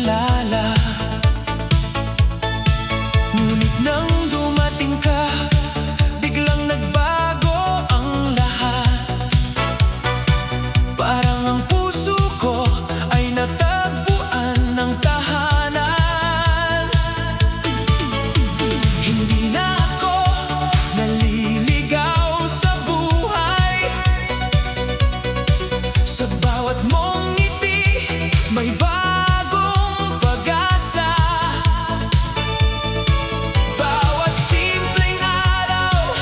kilala. Ngunit nang dumating ka, biglang nagbago ang lahat. Parang ang puso ko ay natagpuan ng tahanan. Hindi na ako naliligaw sa buhay. Sa bawat mong ngiti, may bagong pag-asa. Bawat simpleng araw,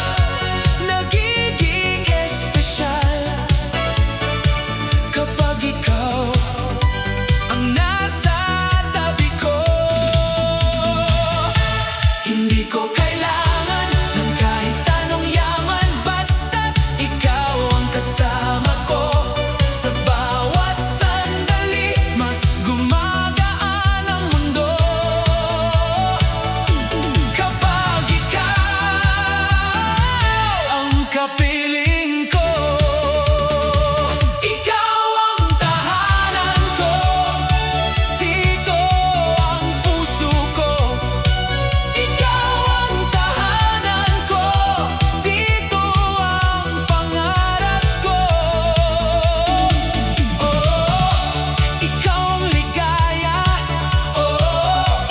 nagiging espesyal kapag ikaw ang nasa tabi ko. Hindi ko kailangan ng kahit anong yaman, basta't ikaw ang kasama ko. Sa bawat sandali, mas gumagaan ang mundo kapag ikaw ang kapiling ko. Ikaw ang tahanan ko, dito ang puso ko. Ikaw ang tahanan ko, dito ang pangarap ko. Ikaw ang ligaya,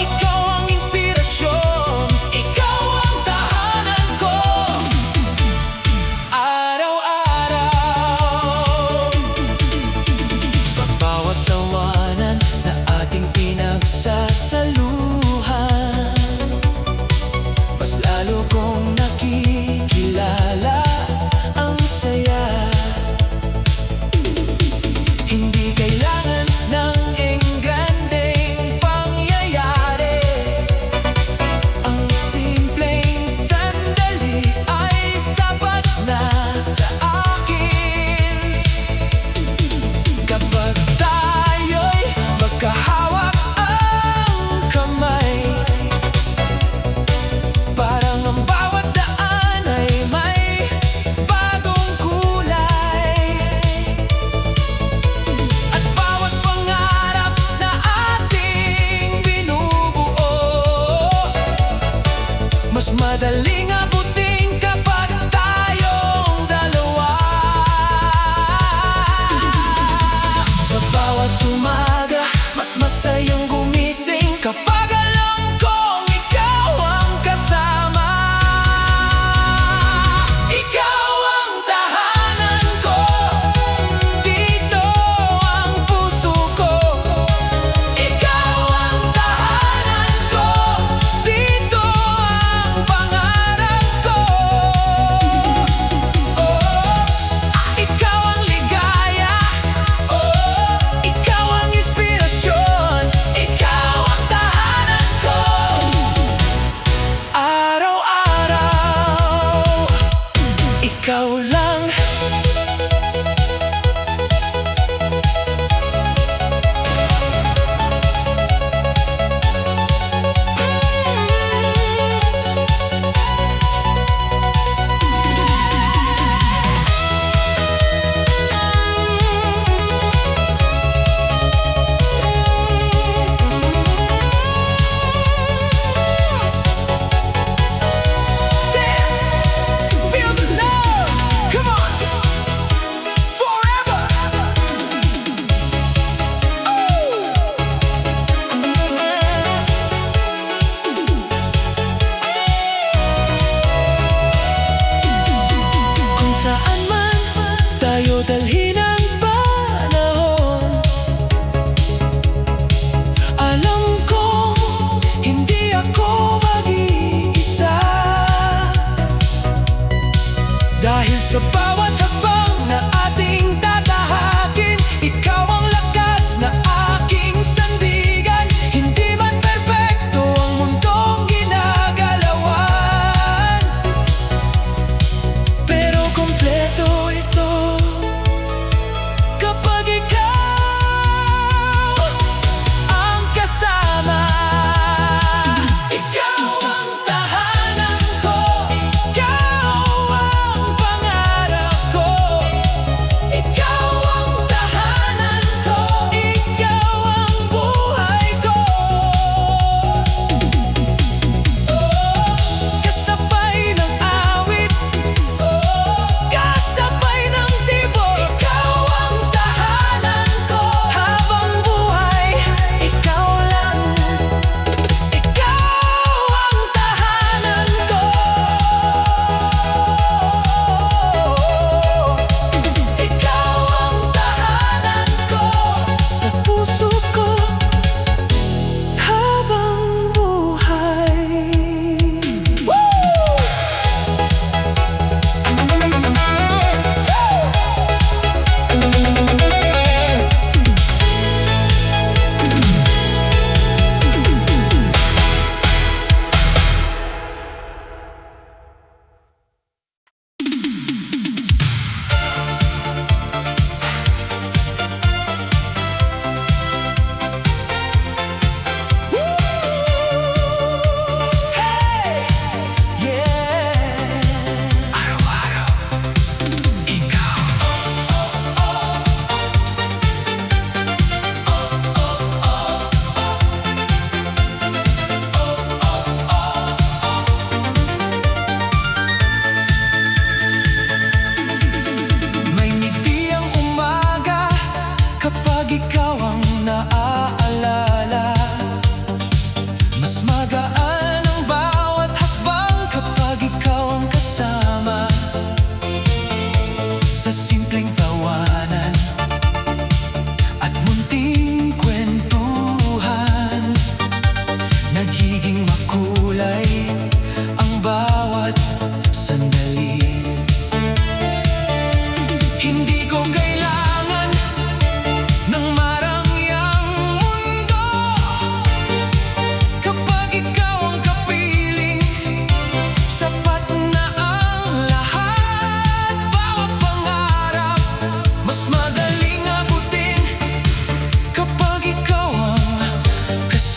ikaw ang inspirasyon. Ikaw ang tahanan ko, araw-araw. Sa bawat tawanan na ating pinagsasaluhan, mas lalo kong nakikilala ang saya. Hindi kailangan ng engrandeng pangyayari. Ang simpleng sandali ay sapat na sa akin. Kapag tayo'y magkahawak ang kamay, parang ang bawat daan ay may bagong kulay. At bawat pangarap na ating binubuo, mas madaling abutin kapag tayong dalawa. Sa bawat umaga, mas masayang gumising kapag alam kong ikaw ang kasama. Ikaw ang tahanan ko, dito ang puso ko. Ikaw ang tahanan ko, dito ang pangarap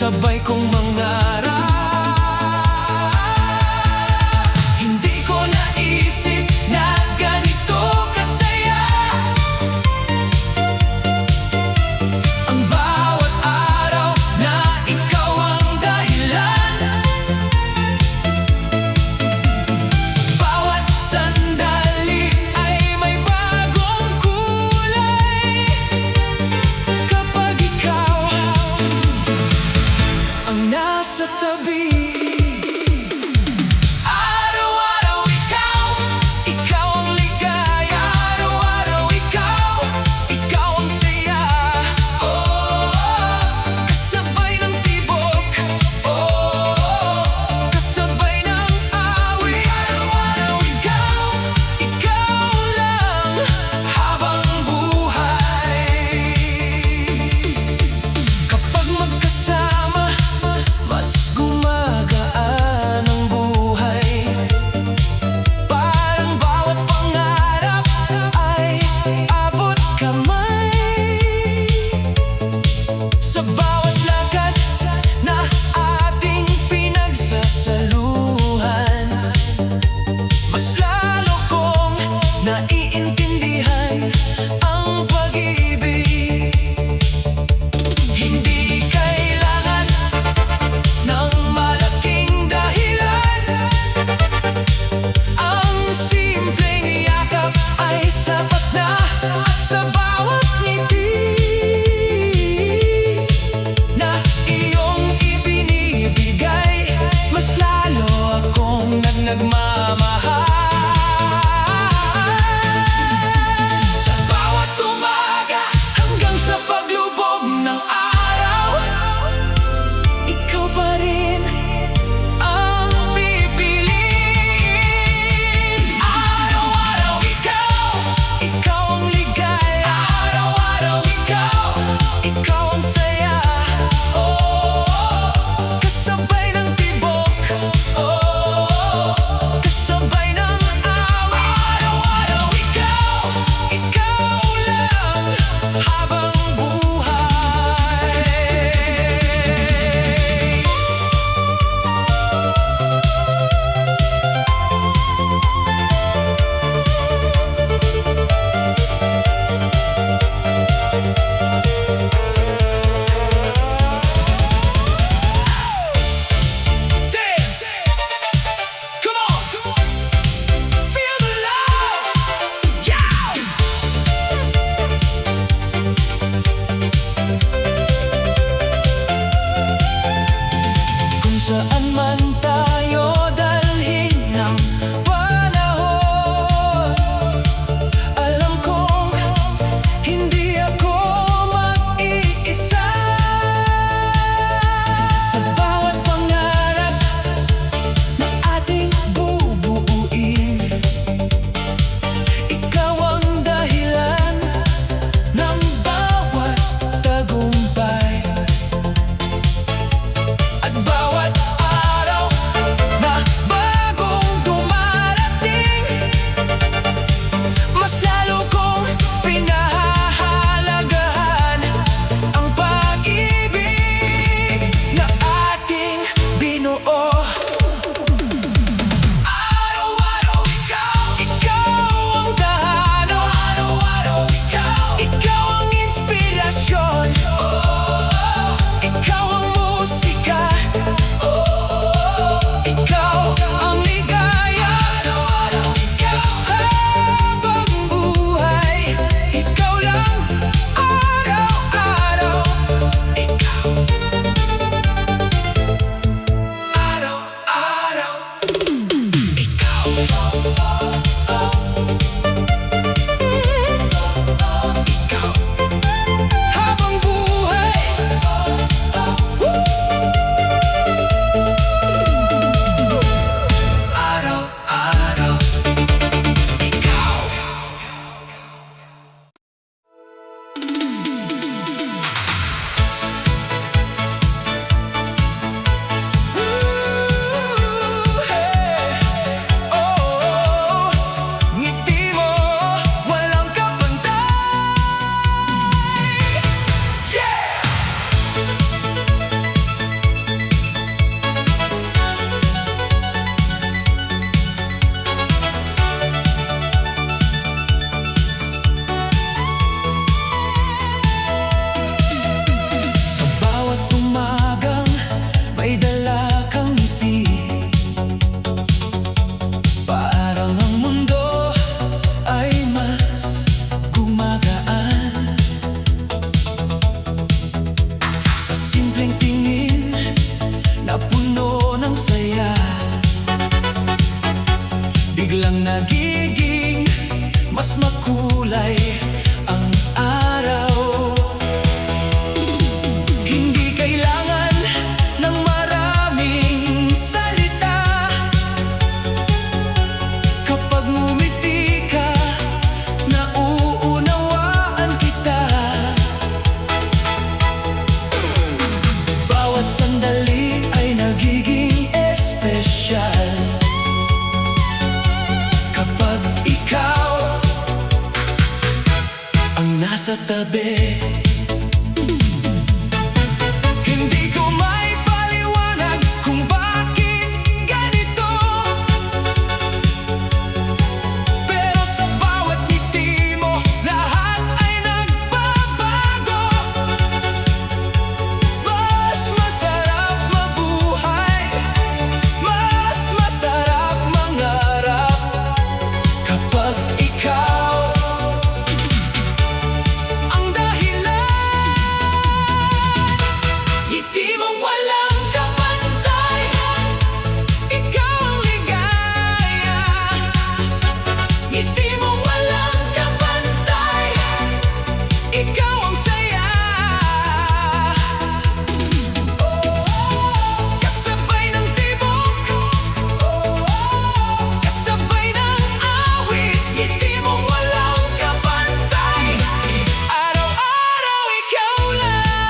kasabay kong mangarap. Hindi ko naisip na ganito kasaya ang bawat araw na ikaw ang dahilan. Bawat sandali ay may bagong kulay kapag ikaw ang nasa tabi. Araw-araw ikaw, ikaw ang ligaya. Araw-araw ikaw, ikaw ang saya. Oh, kasabay ng tibok. Oh, kasabay ng awit. Araw-araw ikaw, ikaw lang habang buhay. Kapag magkasama, mas gumaganda simpleng tingin na puno ng saya, biglang nagiging mas makulay ang araw. Hindi kailangan ng maraming salita, kapag ngumiti ka, nauunawaan kita. Bawat sandali ay nagiging espesyal kapag ikaw ang nasa tabi. Hindi ko maipaliwanag kung bakit ganito, pero sa bawat ngiti mo, lahat ay nagbabago. Mas masarap mabuhay, mas masarap mangarap kapag ikaw ang dahilan. Ngiti mong walang kapantay, ikaw ang ligaya. Ngiti mong walang kapantay, ikaw ang saya. Kasabay ng tibok, kasabay ng awit, ngiti mong walang kapantay, araw-araw ikaw lang.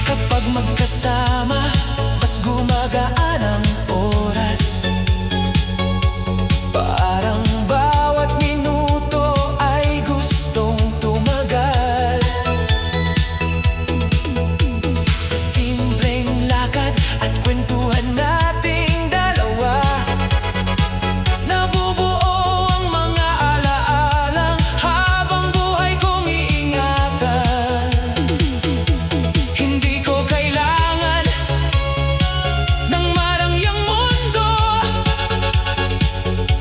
Kapag magkasama, mas gumagaan ang oras, parang bawat minuto ay gustong tumagal. Sa simpleng lakad at kwentuhan nating dalawa, nabubuo ang mga alaalang habang buhay kong iingatan. Hindi ko kailangan ng marangyang mundo,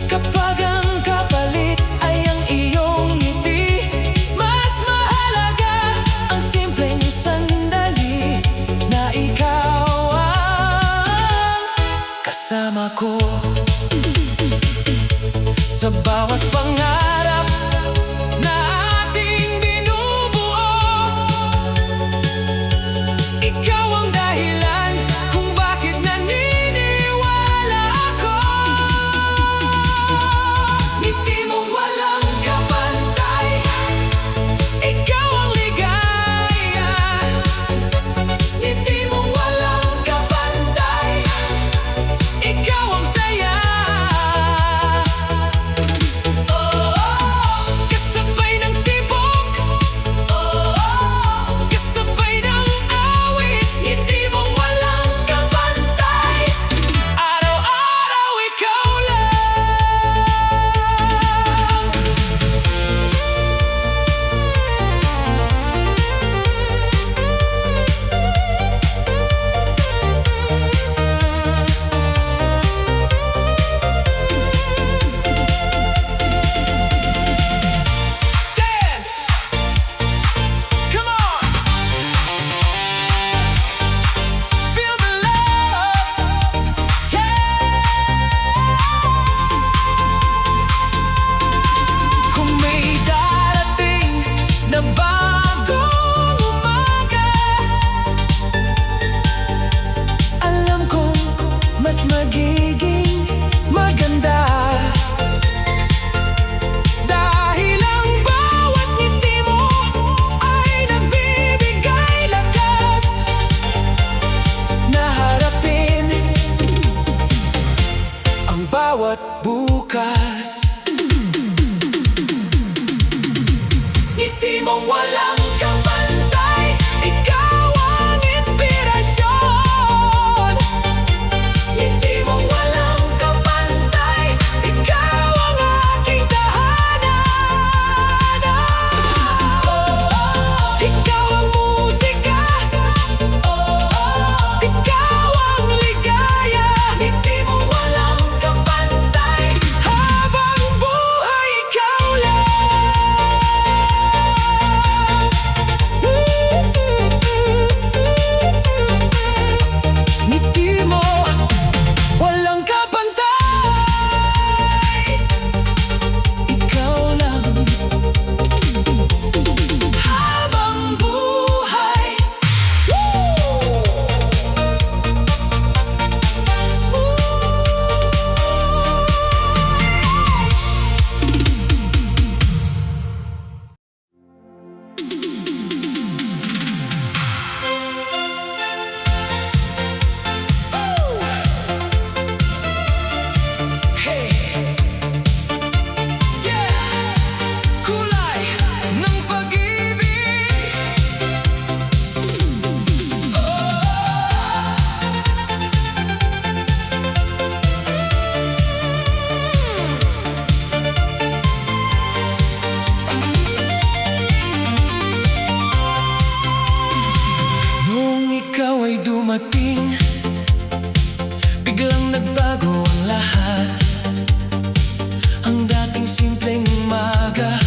kapag ang kapalit ay ang iyong ngiti. Mas mahalaga ang simpleng sandali na ikaw ang kasama ko sa bawat pangarap na ating binubuo. Ikaw ang dahilan kung bakit naniniwala ako. Ngiti mong walang kapantay, ikaw ang ligaya. Ngiti mong walang kapantay, ikaw ang saya. Oh, oh, oh. dumating, biglang nagbago ang lahat. Ang dating simpleng umaga,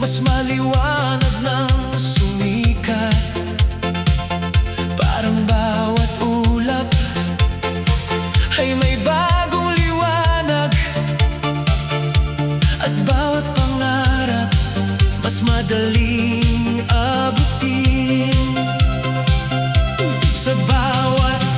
mas maliwanag nang sumikat. Parang bawat ulap ay may bagong liwanag, at bawat pangarap mas madaling abutin. Sa bawat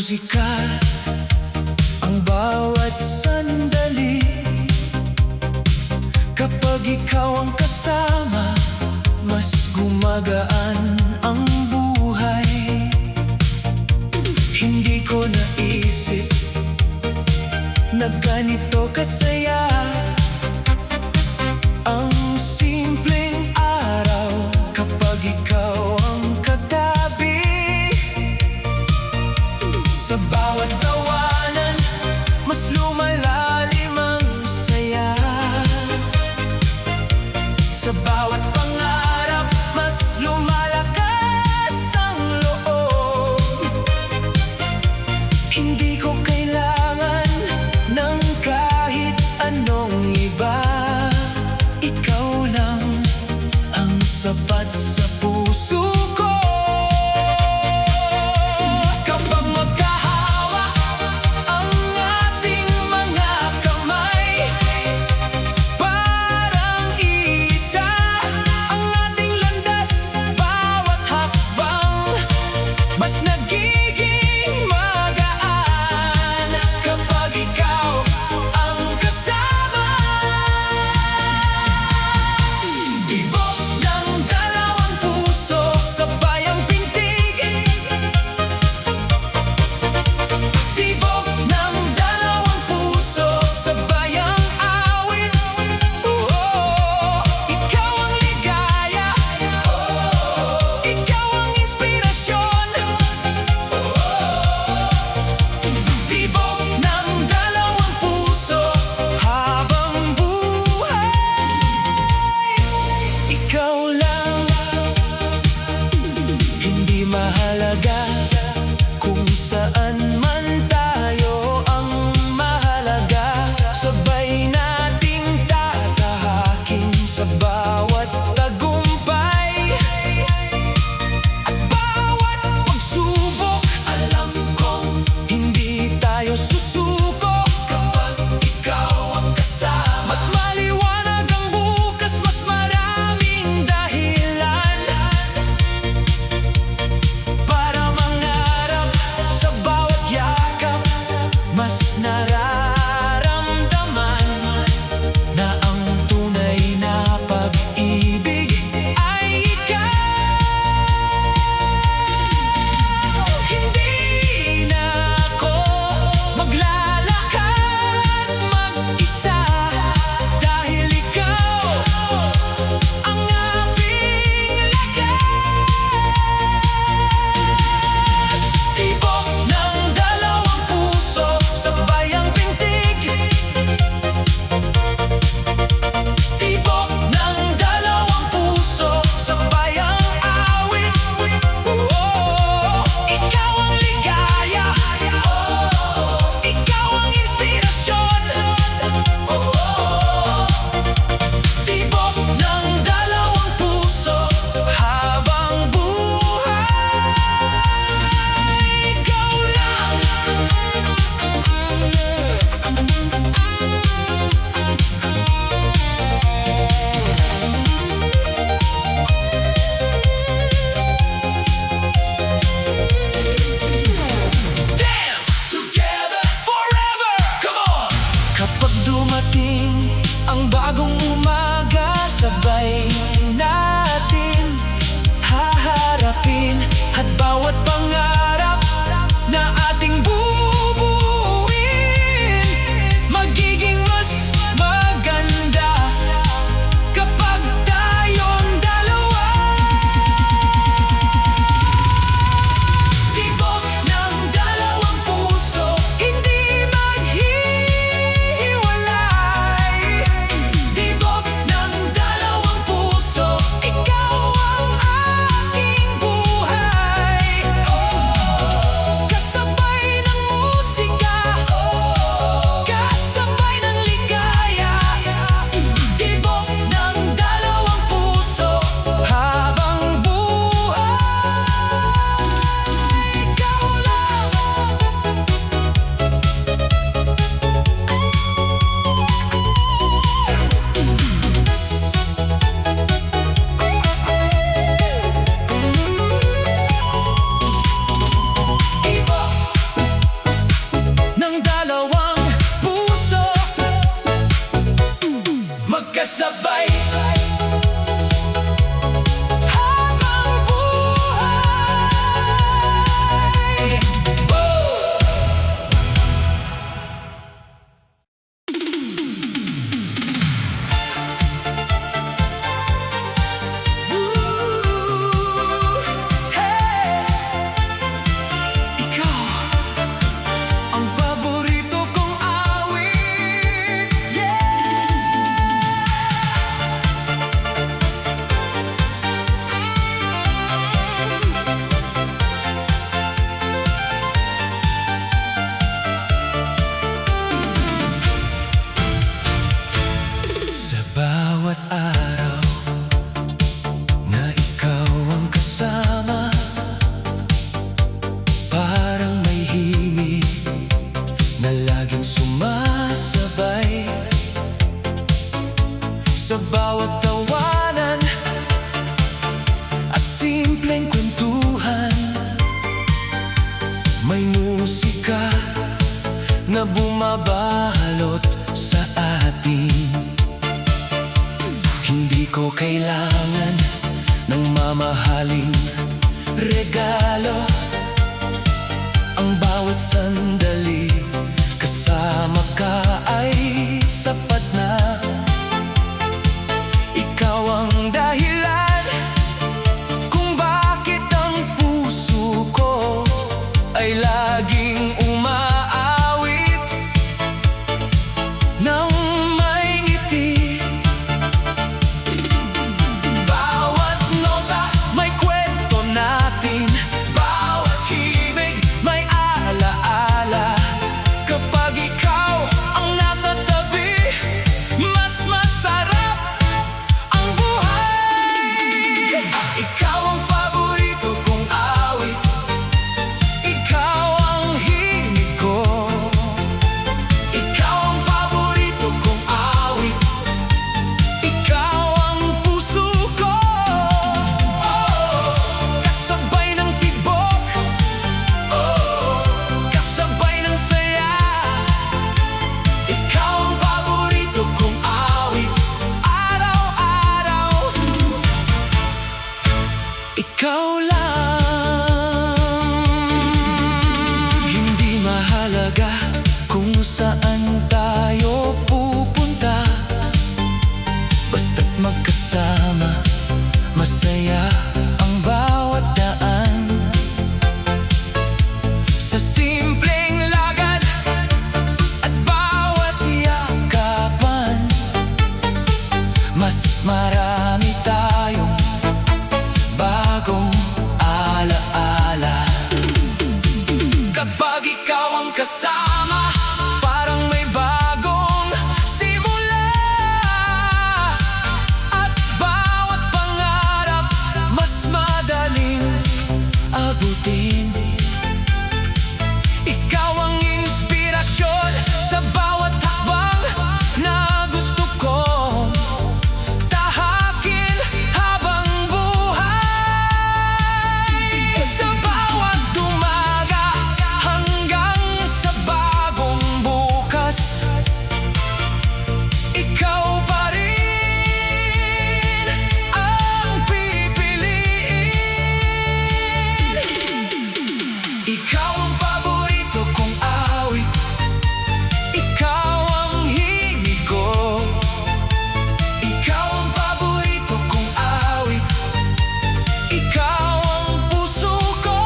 musika ang bawat sandali. Kapag ikaw ang kasama, mas gumagaan ang buhay. Hindi ko naisip na ganito kasaya ang simpleng araw kapag ikaw ang katabi. Sa bawat tawanan, mas lumalalim ang saya. Sa bawat pangarap, mas lumalakas ang loob. Hindi ko kailangan ng kahit anong iba. Ikaw lang ang sapat sa puso ko. Kapag magkahawak ang ating mga kamay, parang isa ang ating landas. Bawat hakbang, mas nagiging magaan kapag ikaw ang kasama. Tibok ng dalawang puso, sabay ang pintig. Tibok ng dalawang puso, sabay ang awit. Ikaw ang ligaya, ikaw ang inspirasyon. Tibok ng dalawang puso, habang buhay. Ikaw lang, hindi mahalaga kung saan man tayo. Ang mahalaga, sabay nating tatahakin sa bawat tagumpay at bawat pagsubok. Alam kong hindi tayo susuko kapag ikaw ang kasama. Mas maliwanag ang bukas, mas maraming dahilan para mangarap. Sa bawat yakap, mas nararamdaman na ang tunay na pag-ibig ay ikaw. Hindi na ako maglalakad mag-isa, dahil ikaw ang aking lakas. Tibok ng dalawang puso, sabay ang pintig. Tibok ng dalawang puso, sabay ang awit. Ikaw ang ligaya, ikaw ang inspirasyon. Tibok ng dalawang puso, habang buhay. Ikaw lang. Dance together forever. Come on. Kapag dumating ang bagong umaga, sabay natin haharapin at bawat pangarap na ating bubuuin. Magiging mas maganda kapag tayong dalawa. Tibok ng dalawang puso, hindi maghihiwalay. Tibok ng dalawang puso, ikaw ang aking buhay. mamahaling regalo. Ang bawat sandali kasama ka ay sapat na. Ikaw ang dahilan kung bakit ang puso ko ay laging umaawit ng may ngiti. Bawat nota may kwento natin, bawat himig may alaala. Kapag ikaw ang nasa tabi, mas masarap ang buhay. Ikaw ang paborito kong awit, ikaw ang himig ko. Ikaw ang paborito kong awit, ikaw ang puso ko. Kasabay ng tibok, kasabay ng saya. Ikaw ang paborito kong awit, araw-araw. Ikaw lang. Hindi mahalaga kung saan tayo pupunta, basta't magkasama, masaya ang bawat daan. Sa simpleng lakad at bawat yakapan, mas marami tayong bagong alaala. Kapag ikaw ang kasama, parang may bagong simula. At bawat pangarap mas madaling abutin. Ikaw ang inspirasyon sa bawat hakbang na gusto kong tahakin habang buhay. Sa bawat umaga hanggang sa bagong bukas, ikaw pa rin ang pipiliin. Ikaw ang paborito kong awit, ikaw ang himig ko. Ikaw ang paborito kong awit, ikaw ang puso ko.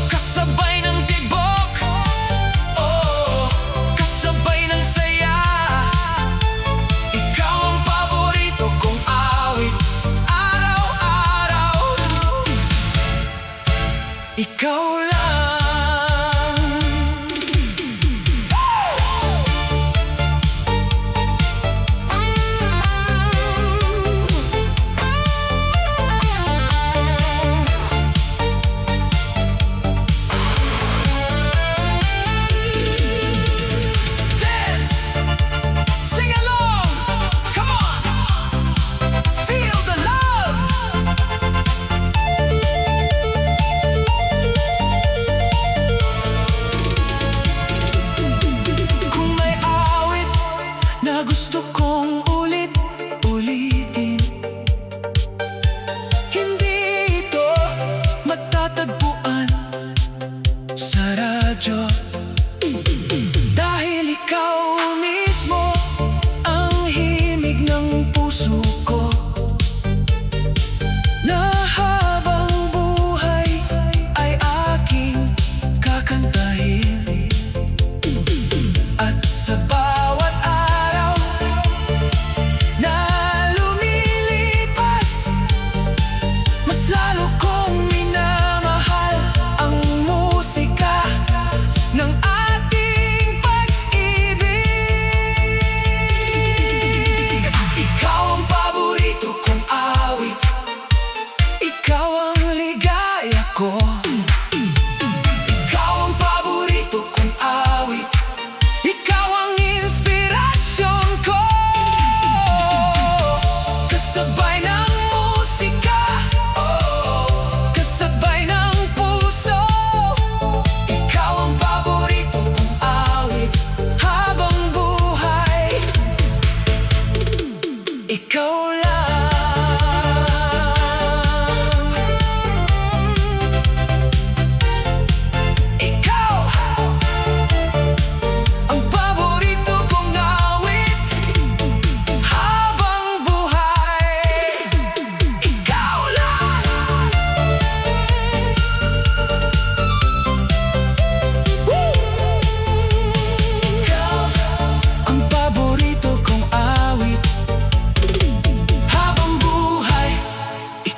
Kasabay ng tibok, kasabay ng saya. Ikaw ang paborito kong awit, araw-araw. Ikaw lang. Dance, sing along, come on, feel the love.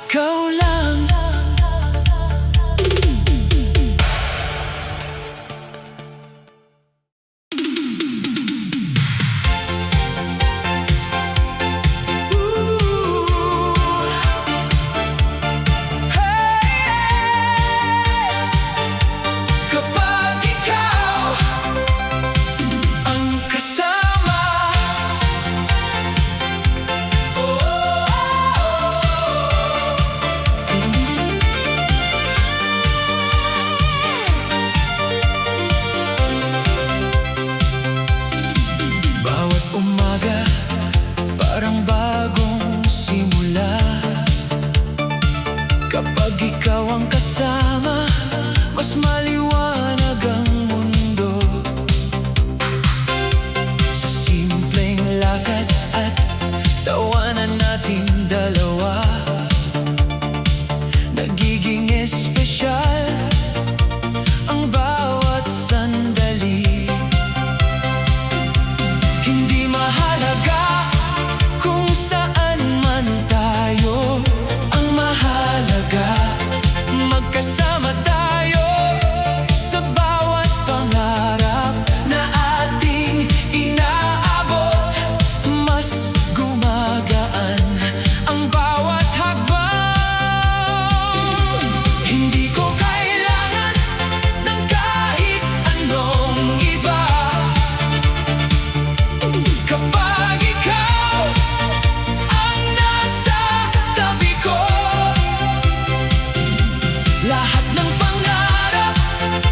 ikaw lang. Kapag ikaw ang kasama, bawat umaga parang bagong simula. Kapag ikaw ang kasama, mas maliwanag ang mundo. Sa simpleng lakad at tawanan nating dalawa, nagiging espesyal ang bawat sandali. Hindi mahalaga kung saan man tayo, ang mahalaga magkasama tayo sa bawat pangarap na ating inaabot. Mas gumagaan ang bawat hakbang. Hindi ko kailangan ng kahit anong iba. Kapag ikaw ang nasa tabi ko, lahat ng pangarap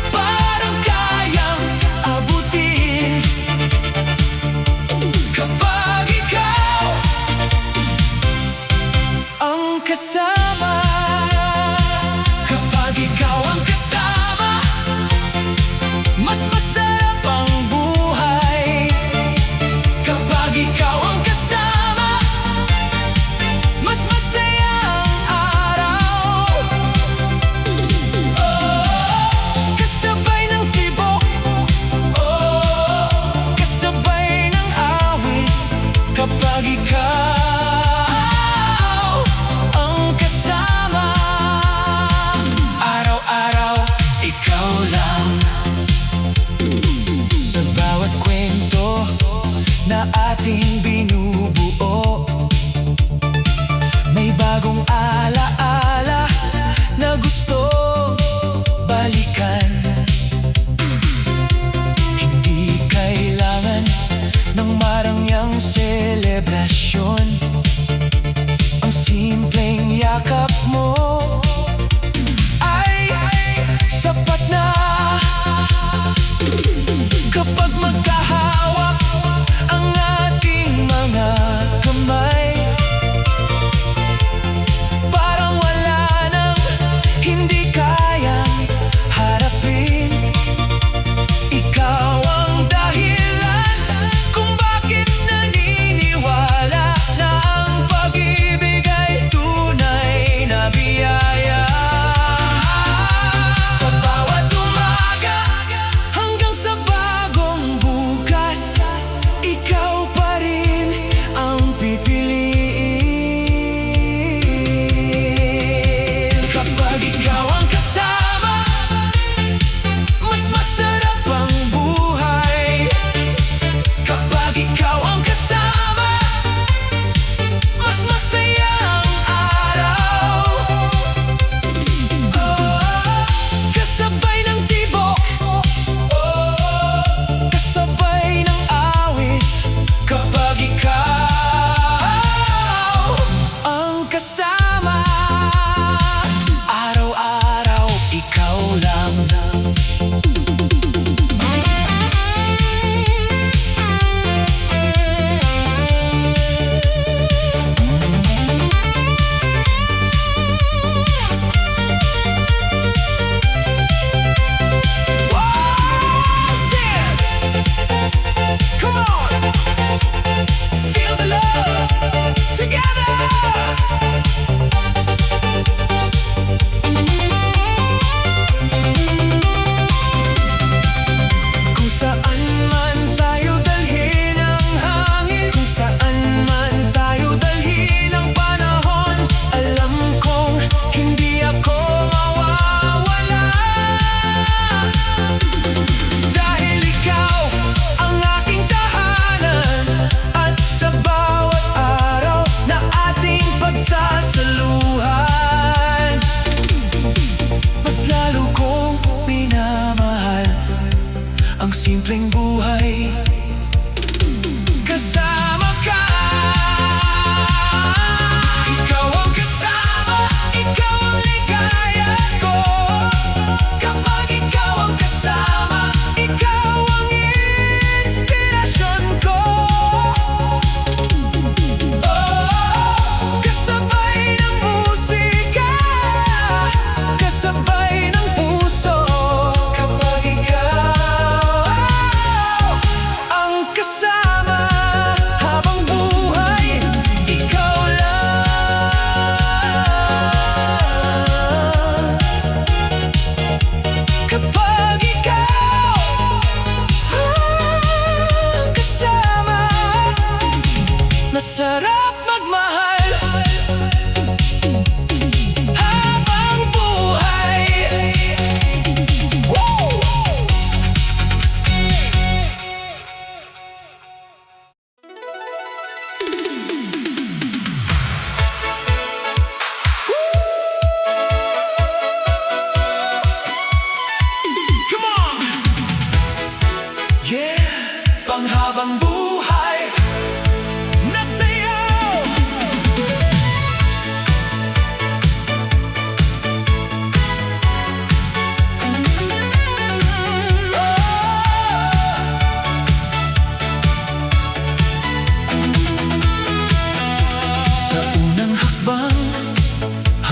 parang kayang abutin. Kapag ikaw ang kasama, kapag ikaw ang kasama, mas masarap ang buhay. Kapag ikaw ang kasama, mas masaya ang araw. Kasabay ng tibok, kasabay ng awit. Kapag ikaw ang kasama,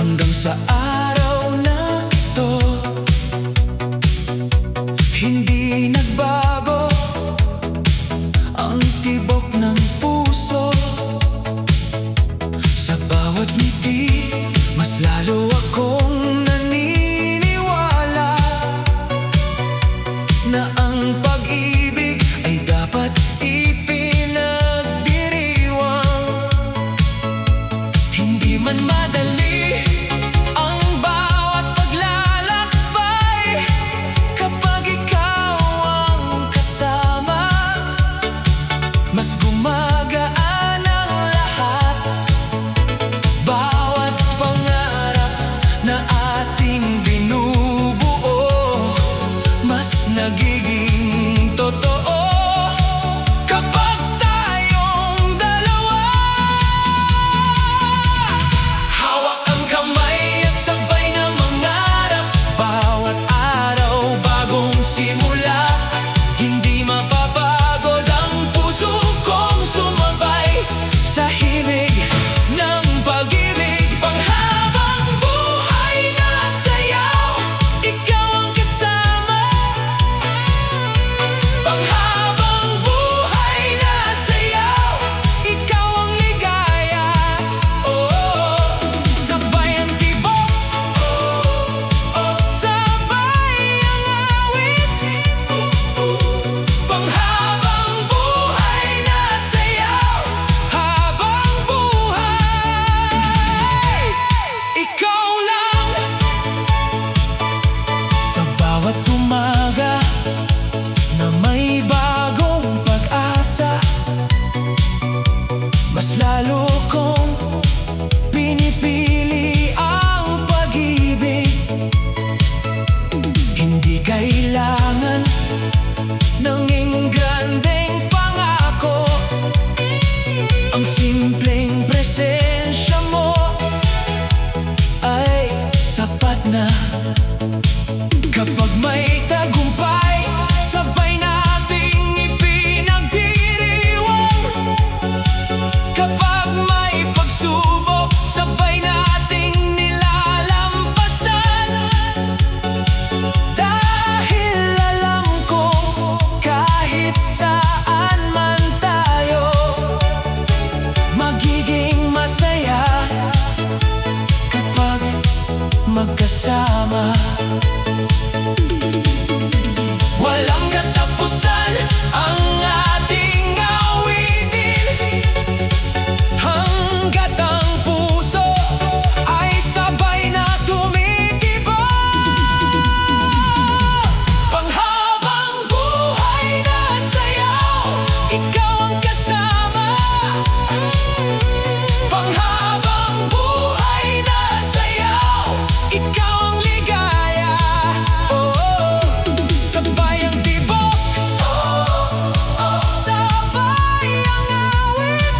hanggang sa araw na ito. Hindi nagbago ang tibok ng puso. Sa bawat ngiti, mas lalo akong naniniwala na ang pag-ibig ay dapat ipinagdiriwang. Hindi man madali ang bawat paglalakbay kapag ikaw ang kasama. Mas gumagaan ang lahat. Bawat pangarap na ating binubuo, mas nagiging totoo kapag tayong dalawa. Hawak ang kamay at sabay na mangarap. Bawat araw bagong simula. Hindi mapapagod ang puso kong sumabay sa himig ng pag-ibig. Panghabang buhay na sayaw, ikaw ang kasama. Panghabang buhay na sayaw, ikaw ang ligaya. Oh, sabay ang tibok, sabay ang awit. Panghabang buhay na sayaw, habang buhay, ikaw lang. Sa bawat umaga na may bagong pag-asa, mas lalo kong pinipili ang pag-ibig. Hindi kailangan ng engrandeng pangako. Ang simpleng presensya mo ay sapat na. Kapag may tagumpay, sabay nating ipinagdiriwang. Kapag may pagsubok, sabay nating nilalampasan. Dahil alam ko, kahit saan man tayo, magiging masaya kapag magkasama. Walang katapusan ang ating awitin, hanggat ang puso ay sabay na tumitibok. Panghabang buhay na sayaw, ikaw ang kasama. Panghabang buhay na sayaw, ikaw ang ligaya. Oh, sabay ang tibok, sabay ang awit.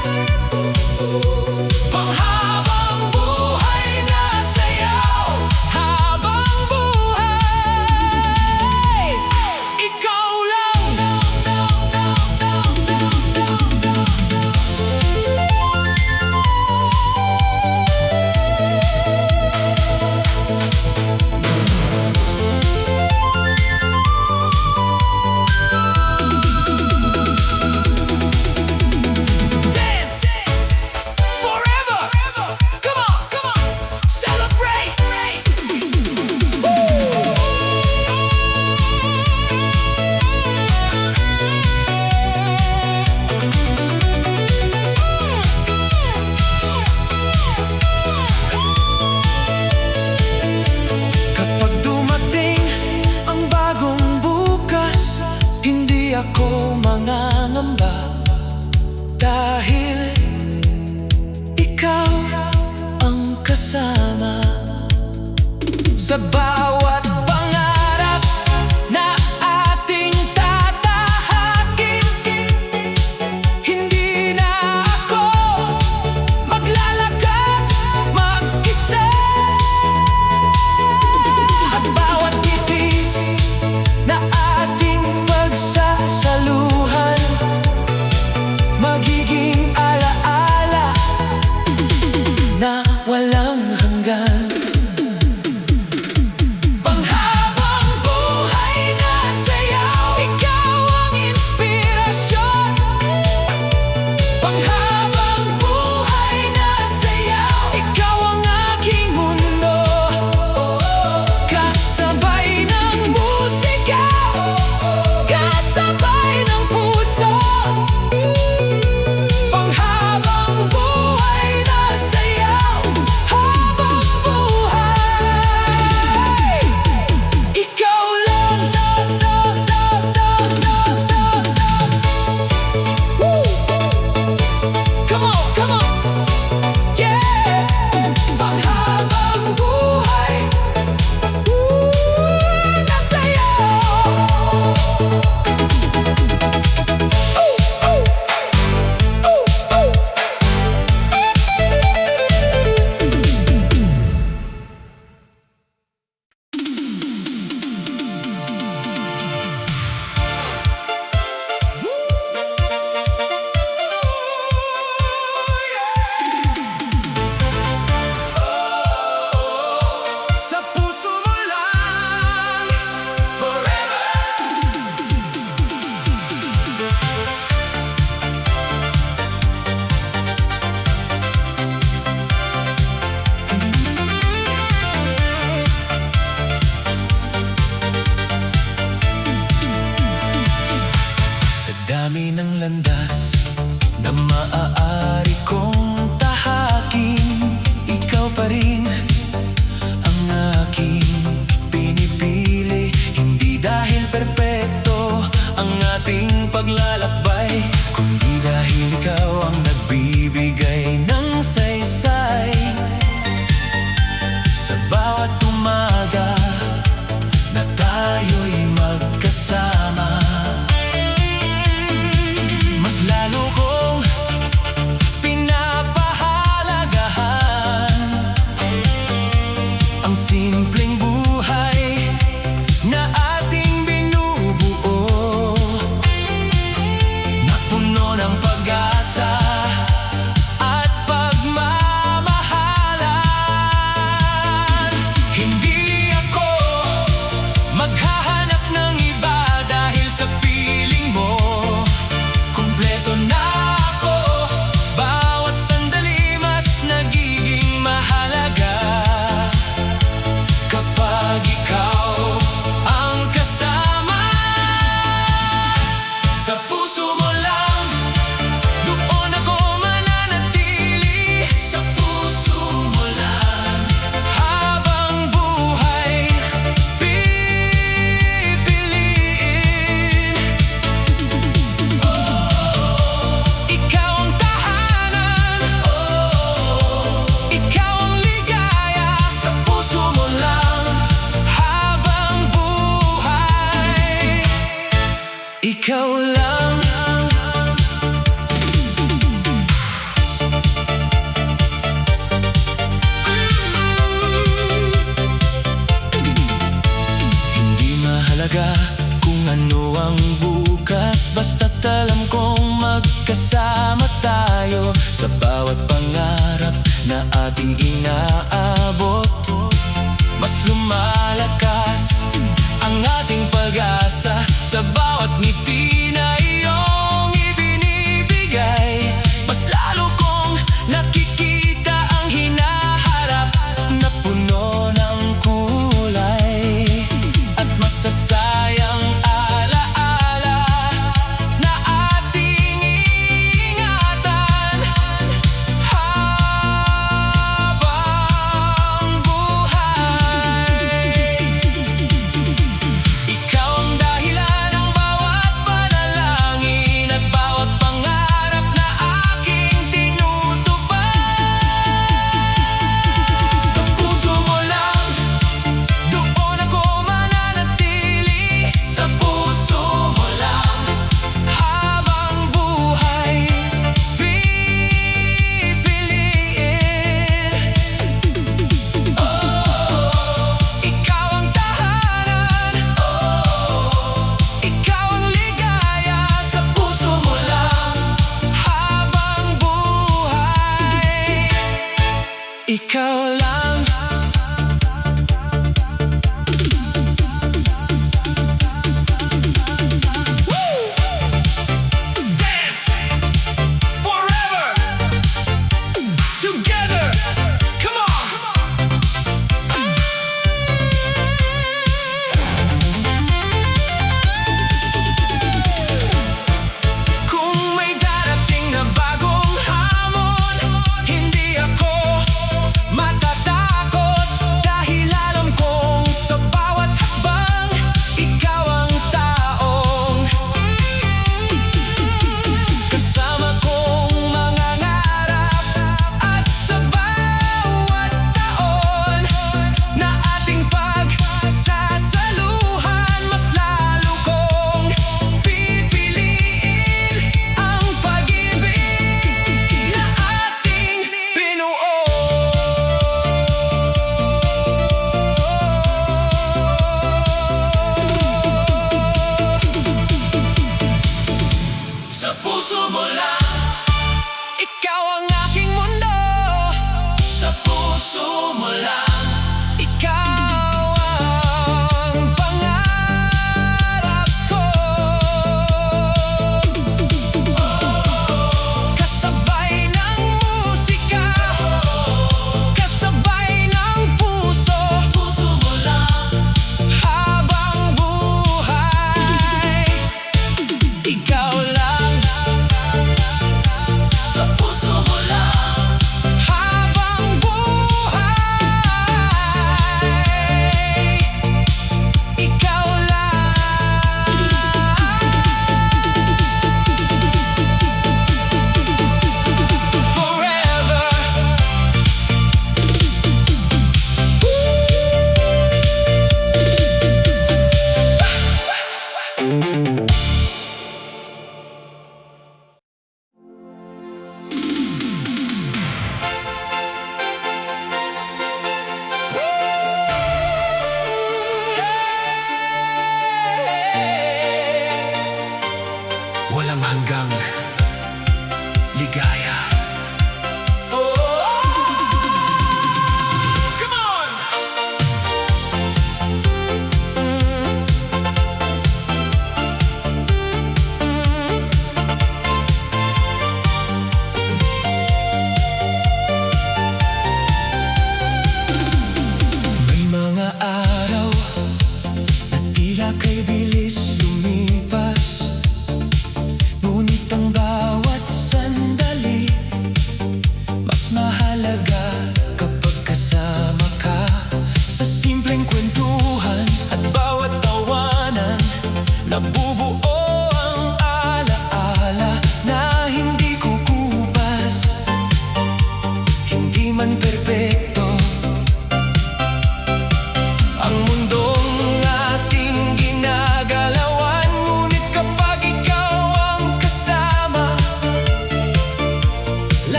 Panghabang buhay na sayaw, habang buhay, ikaw lang. Dance forever. Come on, come on, celebrate. Kapag dumating ang bagong bukas, hindi ako mangangamba. Dahil ikaw ang kasama. Sa bawat pangarap na ating tatahakin, hindi na ako maglalakad mag-isa. At bawat ngiti na ating pagsasaluhan, magiging alaala na walang hanggan. ang simpleng buhay na ating binubuo, na puno ng pag-asa at pagmamahalan. Hindi ako maghahanap ng iba dahil sa piling mo kumpleto na ako. Bawat sandali mas nagiging mahalaga kapag ikaw ang kasama. Sa puso mo lang, doon ako mananatili. Sa puso mo lang, habang buhay pipiliin. Ikaw ang tahanan, ikaw ang ligaya. Sa puso mo lang, habang buhay, ikaw lang. Hindi mahalaga kung ano ang bukas, basta't alam kong magkasama tayo sa bawat pangarap na ating inaabot. Mas lumalakas ang ating pag-asa sa bawat ngiti na iyong ibinibigay. Mas lalo kong nakikita ang hinaharap na puno ng kulay at masasayang alaala na ating iingatan habang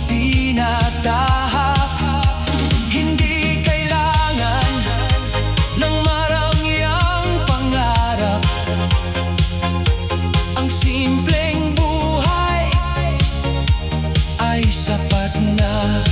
tinatahak. Hindi kailangan ng marangyang pangarap. Ang simpleng buhay ay sapat na.